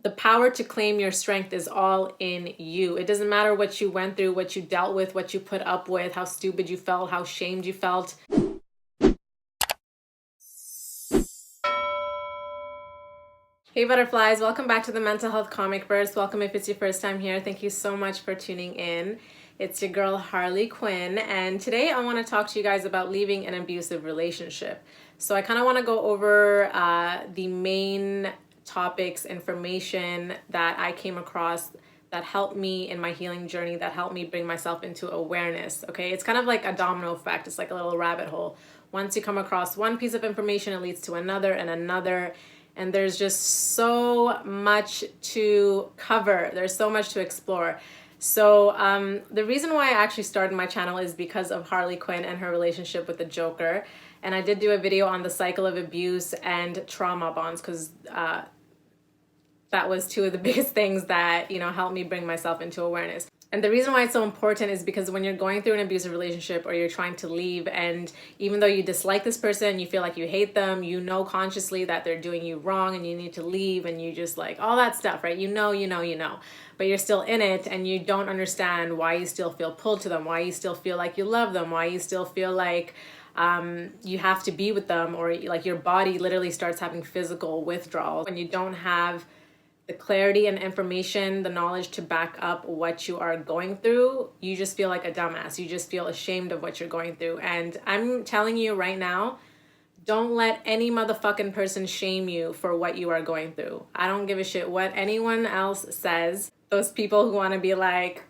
The power to claim your strength is all in you. It doesn't matter what you went through, what you dealt with, what you put up with, how stupid you felt, how shamed you felt. Hey butterflies, welcome back to the Mental Health Comic Verse. Welcome if it's your first time here. Thank you so much for tuning in. It's your girl Harley Quinn, and today I want to talk to you guys about leaving an abusive relationship. So I kind of want to go over the main topics, information that I came across that helped me in my healing journey, that helped me bring myself into awareness. Okay, it's kind of like a domino effect. It's like a little rabbit hole. Once you come across one piece of information, it leads to another and another. And there's just so much to cover. There's so much to explore. So the reason why I actually started my channel is because of Harley Quinn and her relationship with the Joker. And I did do a video on the cycle of abuse and trauma bonds because that was two of the biggest things that, helped me bring myself into awareness. And the reason why it's so important is because when you're going through an abusive relationship or you're trying to leave, and even though you dislike this person, you feel like you hate them, you know consciously that they're doing you wrong and you need to leave, and you just like all that stuff, right? You know, but you're still in it and you don't understand why you still feel pulled to them, why you still feel like you love them, why you still feel like you have to be with them, or like your body literally starts having physical withdrawal when you don't have the clarity and information, the knowledge to back up what you are going through. You just feel like a dumbass. You just feel ashamed of what you're going through. And I'm telling you right now, don't let any motherfucking person shame you for what you are going through. I don't give a shit what anyone else says. Those people who want to be like,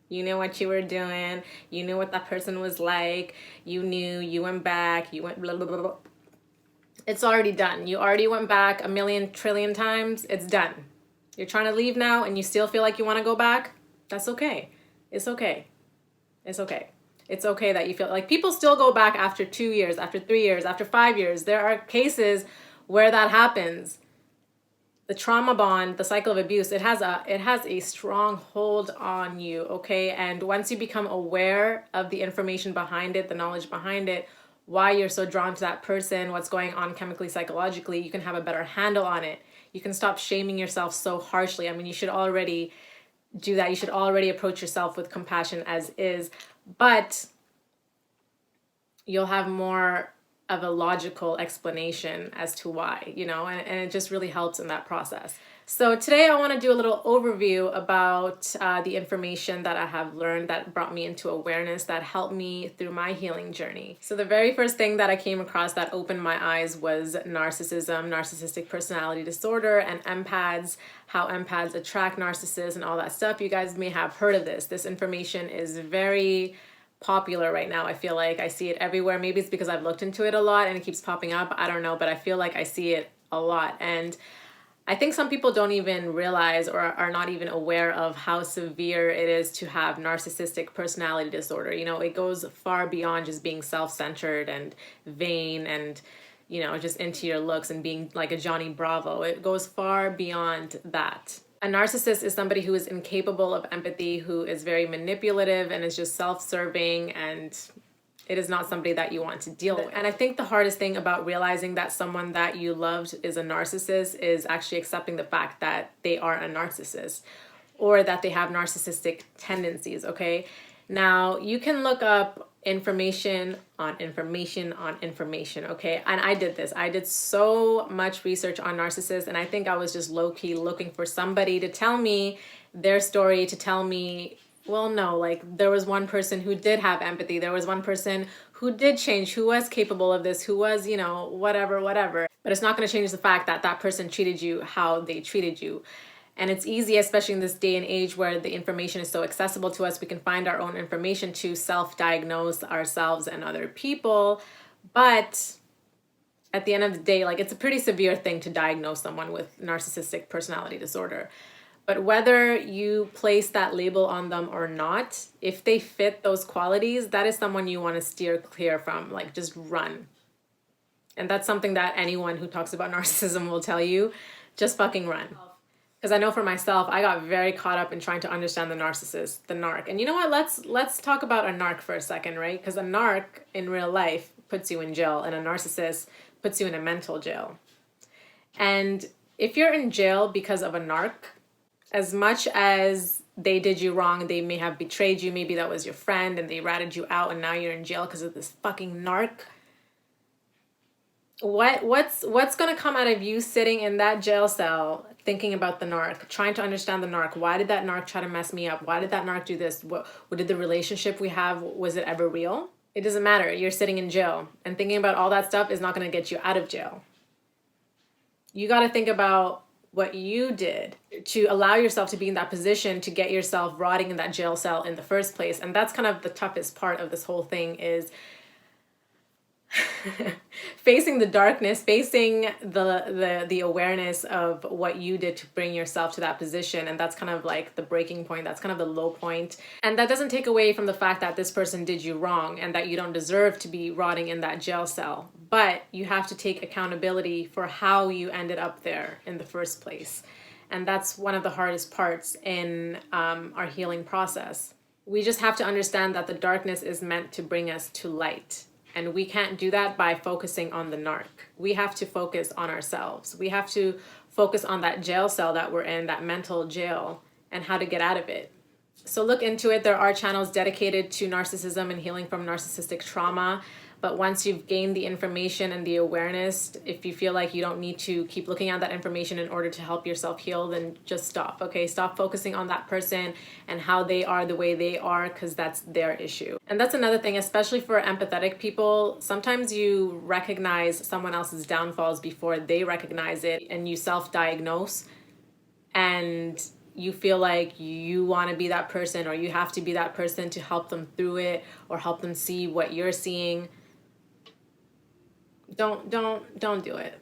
you knew what you were doing, you knew what that person was like, you knew, you went back, you went blah, blah, blah, blah. It's already done. You already went back a million trillion times. It's done. You're trying to leave now and you still feel like you want to go back. That's okay. It's okay. It's okay. It's okay that you feel like people still go back after 2 years, after 3 years, after 5 years. There are cases where that happens. The trauma bond, the cycle of abuse, it has a strong hold on you, okay? And once you become aware of the information behind it, the knowledge behind it, why you're so drawn to that person, what's going on chemically, psychologically, you can have a better handle on it. You can stop shaming yourself so harshly. I mean, you should already do that. You should already approach yourself with compassion as is, but you'll have more of a logical explanation as to why, and it just really helps in that process. So today I want to do a little overview about the information that I have learned that brought me into awareness, that helped me through my healing journey. So the very first thing that I came across that opened my eyes was narcissism, narcissistic personality disorder, and empaths, how empaths attract narcissists and all that stuff. You guys may have heard of this. This information is very popular right now. I feel like I see it everywhere. Maybe it's because I've looked into it a lot and it keeps popping up. I don't know, but I feel like I see it a lot. And I think some people don't even realize or are not even aware of how severe it is to have narcissistic personality disorder. It goes far beyond just being self-centered and vain and, just into your looks and being like a Johnny Bravo. It goes far beyond that. A narcissist is somebody who is incapable of empathy, who is very manipulative and is just self-serving, and it is not somebody that you want to deal with. And I think the hardest thing about realizing that someone that you loved is a narcissist is actually accepting the fact that they are a narcissist or that they have narcissistic tendencies, okay? Now, you can look up information on information on information, okay? And I did this. I did so much research on narcissists, and I think I was just low-key looking for somebody to tell me their story, to tell me, well, no, like there was one person who did have empathy. There was one person who did change, who was capable of this, who was, whatever. But it's not going to change the fact that that person treated you how they treated you. And it's easy, especially in this day and age where the information is so accessible to us, we can find our own information to self-diagnose ourselves and other people. But at the end of the day, like it's a pretty severe thing to diagnose someone with narcissistic personality disorder. But whether you place that label on them or not, if they fit those qualities, that is someone you want to steer clear from, like just run. And that's something that anyone who talks about narcissism will tell you, just fucking run. Because I know for myself, I got very caught up in trying to understand the narcissist, the narc. And you know what? Let's talk about a narc for a second, right? Because a narc in real life puts you in jail and a narcissist puts you in a mental jail. And If you're in jail because of a narc, as much as they did you wrong, they may have betrayed you, maybe that was your friend and they ratted you out and now you're in jail because of this fucking narc. What's gonna come out of you sitting in that jail cell thinking about the narc, trying to understand the narc? Why did that narc try to mess me up? Why did that narc do this? What did the relationship we have, was it ever real? It doesn't matter. You're sitting in jail, and thinking about all that stuff is not gonna get you out of jail. You gotta think about what you did to allow yourself to be in that position to get yourself rotting in that jail cell in the first place. And that's kind of the toughest part of this whole thing, is facing the darkness, facing the awareness of what you did to bring yourself to that position. And that's kind of like the breaking point. That's kind of the low point. And that doesn't take away from the fact that this person did you wrong and that you don't deserve to be rotting in that jail cell. But you have to take accountability for how you ended up there in the first place. And that's one of the hardest parts in our healing process. We just have to understand that the darkness is meant to bring us to light. And we can't do that by focusing on the narc. We have to focus on ourselves. We have to focus on that jail cell that we're in, that mental jail, and how to get out of it. So look into it. There are channels dedicated to narcissism and healing from narcissistic trauma. But once you've gained the information and the awareness, if you feel like you don't need to keep looking at that information in order to help yourself heal, then just stop, okay? Stop focusing on that person and how they are the way they are, because that's their issue. And that's another thing, especially for empathetic people. Sometimes you recognize someone else's downfalls before they recognize it, and you self-diagnose, and you feel like you want to be that person, or you have to be that person to help them through it or help them see what you're seeing. Don't do it.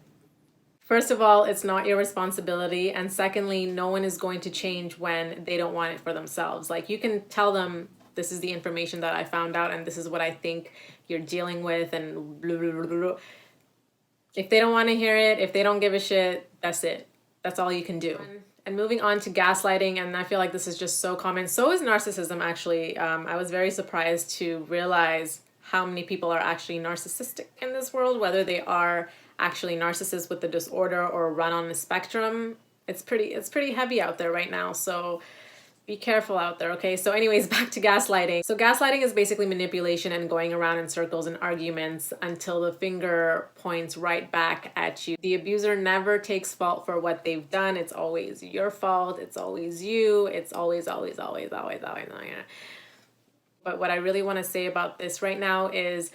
First of all, it's not your responsibility. And secondly, no one is going to change when they don't want it for themselves. Like, you can tell them, this is the information that I found out and this is what I think you're dealing with, and blah, blah, blah, blah. If they don't want to hear it, if they don't give a shit, that's it. That's all you can do. And moving on to gaslighting, and I feel like this is just so common. So is narcissism, actually. I was very surprised to realize how many people are actually narcissistic in this world, whether they are actually narcissists with the disorder or run on the spectrum. It's pretty heavy out there right now, so be careful out there, okay? So anyways, back to gaslighting. So gaslighting is basically manipulation and going around in circles and arguments until the finger points right back at you. The abuser never takes fault for what they've done. It's always your fault. It's always you. It's always. But what I really want to say about this right now is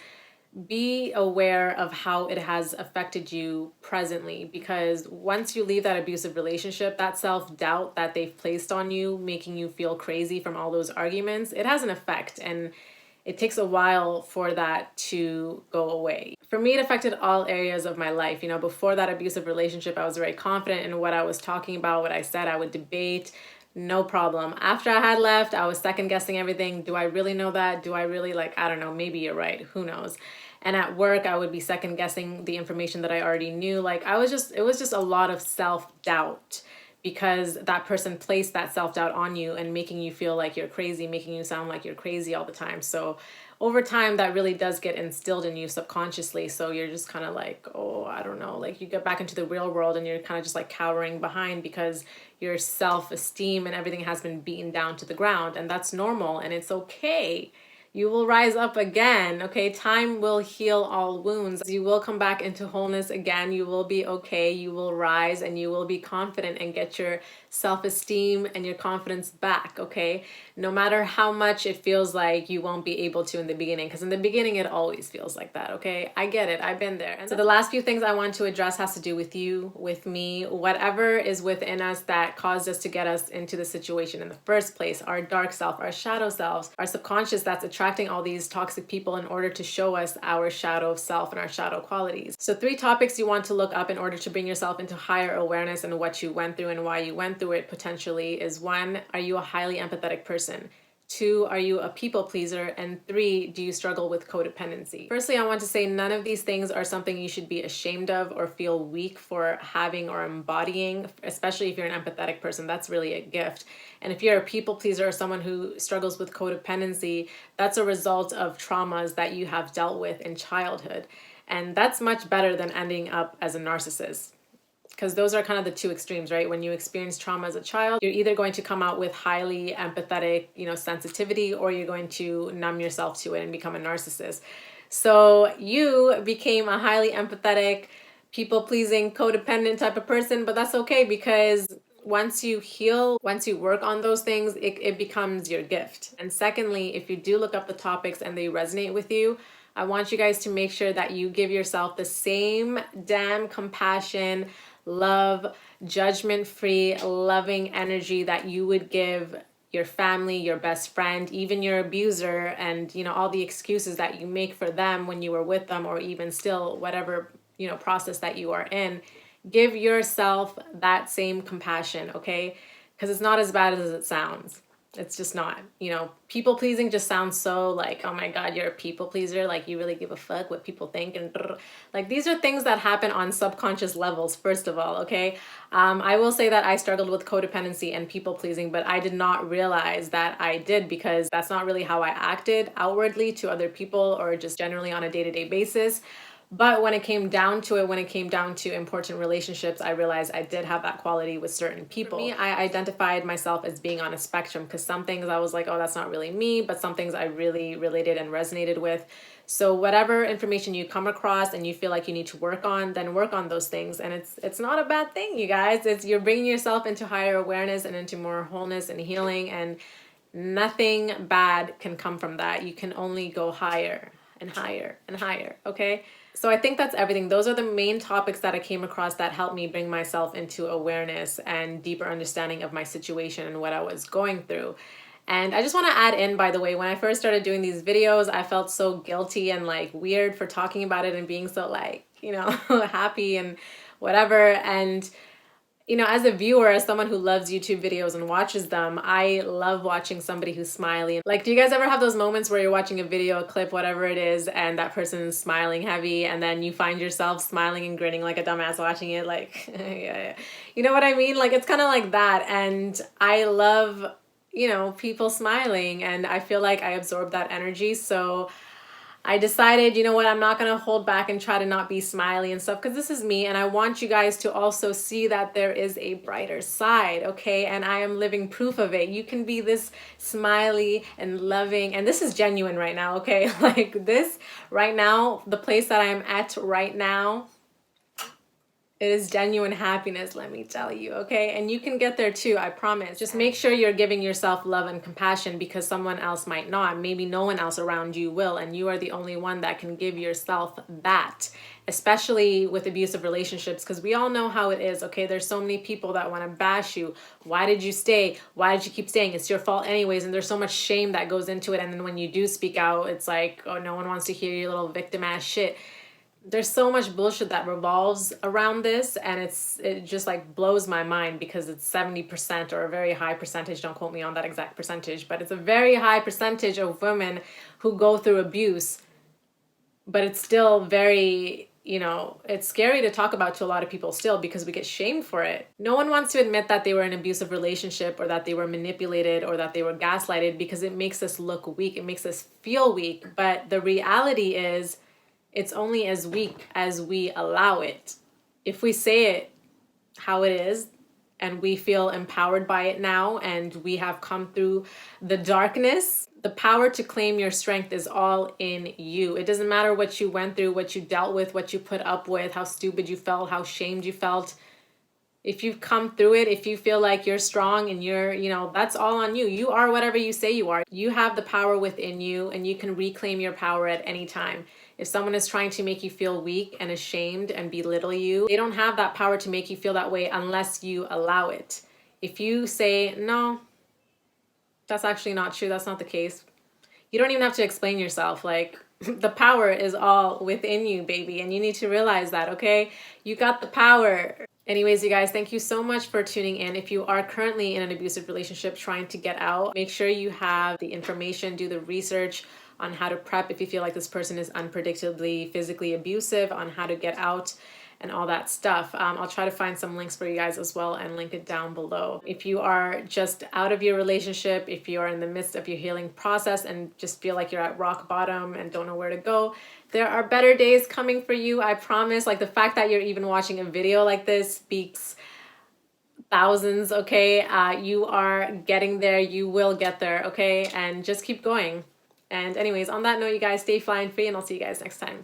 be aware of how it has affected you presently, because once you leave that abusive relationship, that self-doubt that they've placed on you, making you feel crazy from all those arguments, it has an effect, and it takes a while for that to go away. For me, it affected all areas of my life. You know, before that abusive relationship, I was very confident in what I was talking about, what I said. I would debate, no problem. After I had left, I was second guessing everything. Do I really know that? Do I really, I don't know, maybe you're right. Who knows? And at work, I would be second guessing the information that I already knew. It was just a lot of self-doubt, because that person placed that self-doubt on you and making you feel like you're crazy, making you sound like you're crazy all the time. So over time, that really does get instilled in you subconsciously. So you're just kind of like, oh, I don't know. You get back into the real world and you're kind of just cowering behind, because your self-esteem and everything has been beaten down to the ground. And that's normal, and it's okay. You will rise up again, okay? Time will heal all wounds. You will come back into wholeness again. You will be okay. You will rise, and you will be confident and get your self-esteem and your confidence back, okay? No matter how much it feels like you won't be able to in the beginning, because in the beginning it always feels like that, okay? I get it. I've been there. And so the last few things I want to address has to do with you, with me, whatever is within us that caused us to get us into the situation in the first place, our dark self, our shadow selves, our subconscious that's attracting all these toxic people in order to show us our shadow self and our shadow qualities. So 3 topics you want to look up in order to bring yourself into higher awareness and what you went through and why you went through it potentially is: 1, are you a highly empathetic person? 2, are you a people pleaser? And 3, do you struggle with codependency? Firstly, I want to say none of these things are something you should be ashamed of or feel weak for having or embodying, especially if you're an empathetic person. That's really a gift. And if you're a people pleaser or someone who struggles with codependency, that's a result of traumas that you have dealt with in childhood. And that's much better than ending up as a narcissist. because those are kind of the two extremes, right? When you experience trauma as a child, you're either going to come out with highly empathetic, sensitivity, or you're going to numb yourself to it and become a narcissist. So you became a highly empathetic, people-pleasing, codependent type of person, but that's okay, because once you heal, once you work on those things, it becomes your gift. And secondly, if you do look up the topics and they resonate with you, I want you guys to make sure that you give yourself the same damn compassion, love, judgment-free, loving energy that you would give your family, your best friend, even your abuser, and all the excuses that you make for them when you were with them, or even still whatever process that you are in. Give yourself that same compassion, okay? Because it's not as bad as it sounds. It's just not. People pleasing just sounds so like, oh my God, you're a people pleaser. Like, you really give a fuck what people think. And like, these are things that happen on subconscious levels, first of all, okay? I will say that I struggled with codependency and people pleasing, but I did not realize that I did, because that's not really how I acted outwardly to other people or just generally on a day-to-day basis. But when it came down to it, when it came down to important relationships, I realized I did have that quality with certain people. For me, I identified myself as being on a spectrum, because some things I was like, oh, that's not really me, but some things I really related and resonated with. So whatever information you come across and you feel like you need to work on, then work on those things. And it's not a bad thing, you guys. You're bringing yourself into higher awareness and into more wholeness and healing, and nothing bad can come from that. You can only go higher and higher and higher, okay? So I think that's everything. Those are the main topics that I came across that helped me bring myself into awareness and deeper understanding of my situation and what I was going through. And I just want to add in, by the way, when I first started doing these videos, I felt so guilty and like weird for talking about it and being so like, happy and whatever. And as a viewer, as someone who loves YouTube videos and watches them, I love watching somebody who's smiley. Like, do you guys ever have those moments where you're watching a video, a clip, whatever it is, and that person is smiling heavy, and then you find yourself smiling and grinning like a dumbass watching it? Like, yeah. You know what I mean? Like, it's kind of like that. And I love, people smiling, and I feel like I absorb that energy. So I decided, you know what, I'm not going to hold back and try to not be smiley and stuff, because this is me, and I want you guys to also see that there is a brighter side, okay? And I am living proof of it. You can be this smiley and loving, and this is genuine right now, okay? Like, this right now, the place that I'm at right now, it is genuine happiness, let me tell you, okay? And you can get there too, I promise. Just make sure you're giving yourself love and compassion, because someone else might not. Maybe no one else around you will, and you are the only one that can give yourself that, especially with abusive relationships, because we all know how it is, okay? There's so many people that want to bash you. Why did you stay? Why did you keep staying? It's your fault anyways. And there's so much shame that goes into it. And then when you do speak out, it's like, oh, no one wants to hear your little victim ass shit. There's so much bullshit that revolves around this, and it just like blows my mind, because it's 70% or a very high percentage, don't quote me on that exact percentage, but it's a very high percentage of women who go through abuse. But it's still very, it's scary to talk about to a lot of people still, because we get shamed for it. No one wants to admit that they were in an abusive relationship, or that they were manipulated, or that they were gaslighted, because it makes us look weak. It makes us feel weak. But the reality is, it's only as weak as we allow it. If we say it how it is, and we feel empowered by it now, and we have come through the darkness, the power to claim your strength is all in you. It doesn't matter what you went through, what you dealt with, what you put up with, how stupid you felt, how shamed you felt. If you've come through it, if you feel like you're strong and you're, that's all on you. You are whatever you say you are. You have the power within you, and you can reclaim your power at any time. If someone is trying to make you feel weak and ashamed and belittle you, they don't have that power to make you feel that way unless you allow it. If you say, no, that's actually not true, that's not the case, you don't even have to explain yourself. Like, the power is all within you, baby, and you need to realize that, okay? You got the power. Anyways, you guys, thank you so much for tuning in. If you are currently in an abusive relationship trying to get out, make sure you have the information, do the research on how to prep if you feel like this person is unpredictably physically abusive, on how to get out, and all that stuff. I'll try to find some links for you guys as well and link it down below. If you are just out of your relationship, if you are in the midst of your healing process and just feel like you're at rock bottom and don't know where to go, there are better days coming for you, I promise. Like, the fact that you're even watching a video like this speaks thousands, okay? You are getting there. You will get there, okay? And just keep going. And anyways, on that note, you guys, stay flying free, and I'll see you guys next time.